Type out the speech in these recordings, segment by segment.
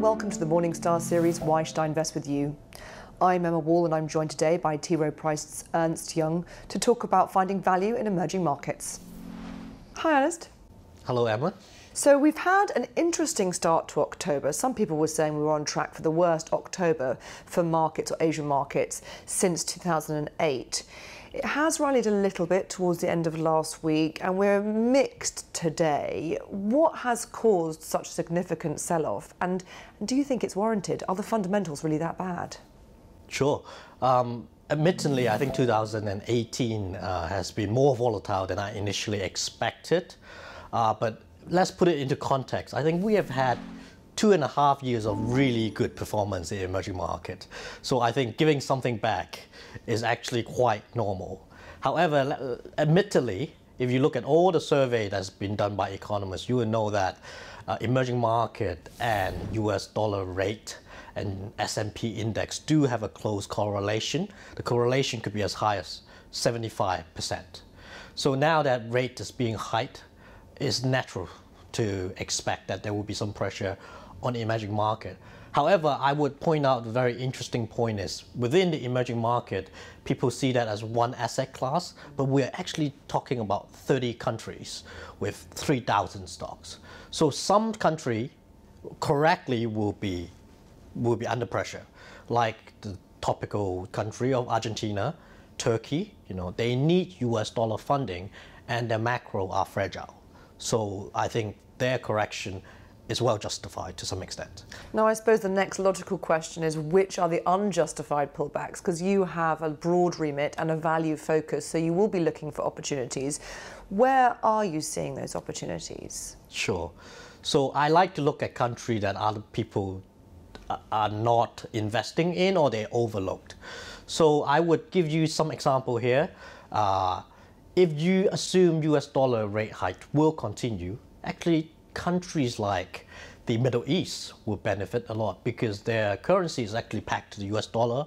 and welcome to the Morningstar series, Why Should I Invest With You? I'm Emma Wall and I'm joined today by T. Rowe Price's Ernest Yeung to talk about finding value in emerging markets. Hi Ernest. Hello Emma. So we've had an interesting start to October. Some people were saying we were on track for the worst October for markets or Asian markets since 2008. It has rallied a little bit towards the end of last week and we're mixed today. What has caused such a significant sell-off and do you think it's warranted? Are the fundamentals really that bad? Sure. Admittedly, I think 2018 has been more volatile than I initially expected. But let's put it into context. I think we have had 2.5 years of really good performance in emerging markets. So I think giving something back is actually quite normal. However, admittedly, if you look at all the survey that's been done by economists, you will know that emerging market and US dollar rate and S&P index do have a close correlation. The correlation could be as high as 75%. So now that rate is being hiked, it's natural to expect that there will be some pressure on the emerging market. However, I would point out the very interesting point is within the emerging market, people see that as one asset class, but we're actually talking about 30 countries with 3,000 stocks. So some country correctly will be under pressure, like the topical country of Argentina, Turkey. They need US dollar funding and their macro are fragile. So I think their correction is well justified to some extent. Now, I suppose the next logical question is which are the unjustified pullbacks? Because you have a broad remit and a value focus, so you will be looking for opportunities. Where are you seeing those opportunities? Sure. So I like to look at countries that other people are not investing in or they're overlooked. So I would give you some example here. If you assume US dollar rate hike will continue, actually countries like the Middle East will benefit a lot because their currency is actually pegged to the US dollar.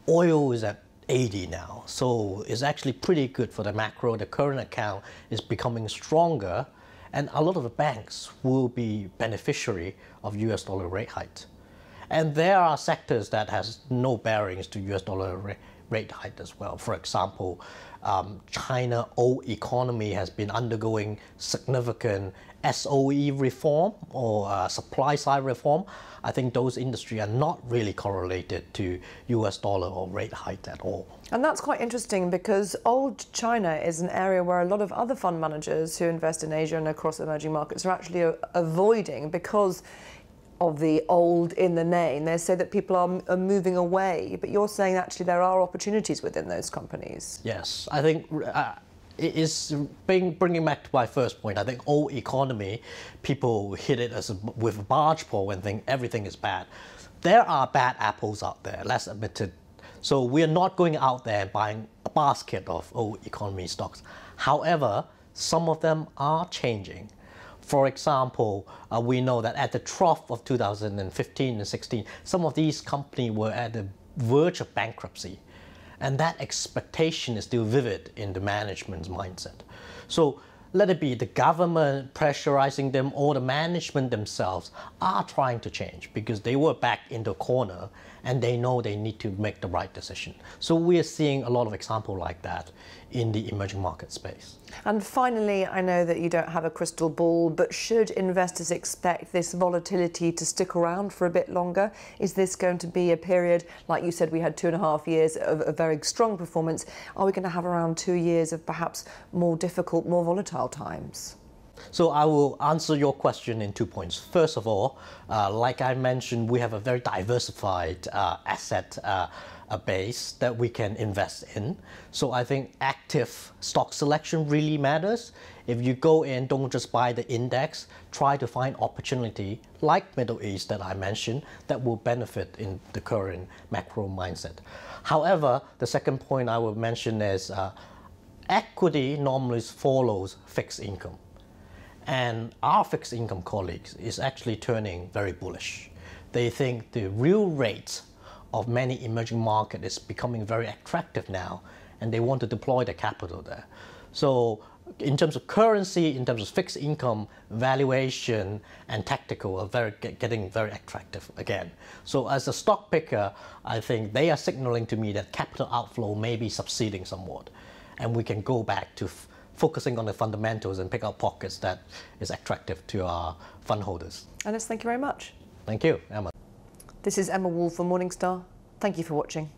Oil is at 80 now, so it's actually pretty good for the macro. The current account is becoming stronger and a lot of the banks will be beneficiary of US dollar rate hike. And there are sectors that has no bearings to US dollar rate hike as well. For example, China old economy has been undergoing significant SOE reform or supply side reform. I think those industries are not really correlated to US dollar or rate hike at all. And that's quite interesting because old China is an area where a lot of other fund managers who invest in Asia and across emerging markets are actually avoiding because of the old in the name. They say that people are moving away, but you're saying actually there are opportunities within those companies. Yes, I think it is bringing back to my first point. I think old economy, people hit it with a barge pole and think everything is bad. There are bad apples out there, let's admit it. So we're not going out there and buying a basket of old economy stocks. However, some of them are changing. For example, we know that at the trough of 2015 and 16, some of these companies were at the verge of bankruptcy. And that expectation is still vivid in the management's mindset. So let it be the government pressurizing them or the management themselves are trying to change because they were back in the corner and they know they need to make the right decision. So we are seeing a lot of examples like that in the emerging market space. And finally, I know that you don't have a crystal ball, but should investors expect this volatility to stick around for a bit longer? Is this going to be a period, like you said, we had 2.5 years of a very strong performance. Are we going to have around 2 years of perhaps more difficult, more volatile times? So I will answer your question in 2 points. First of all, like I mentioned, we have a very diversified asset base that we can invest in. So I think active stock selection really matters. If you go in, don't just buy the index, try to find opportunity like Middle East that I mentioned that will benefit in the current macro mindset. However, the second point I will mention is equity normally follows fixed income. And our fixed income colleagues is actually turning very bullish. They think the real rate of many emerging markets is becoming very attractive now, and they want to deploy the capital there. So in terms of currency, in terms of fixed income, valuation, and tactical are getting very attractive again. So as a stock picker, I think they are signaling to me that capital outflow may be subsiding somewhat. And we can go back to focusing on the fundamentals and pick out pockets that is attractive to our fund holders. Ernest, thank you very much. Thank you, Emma. This is Emma Wall for Morningstar. Thank you for watching.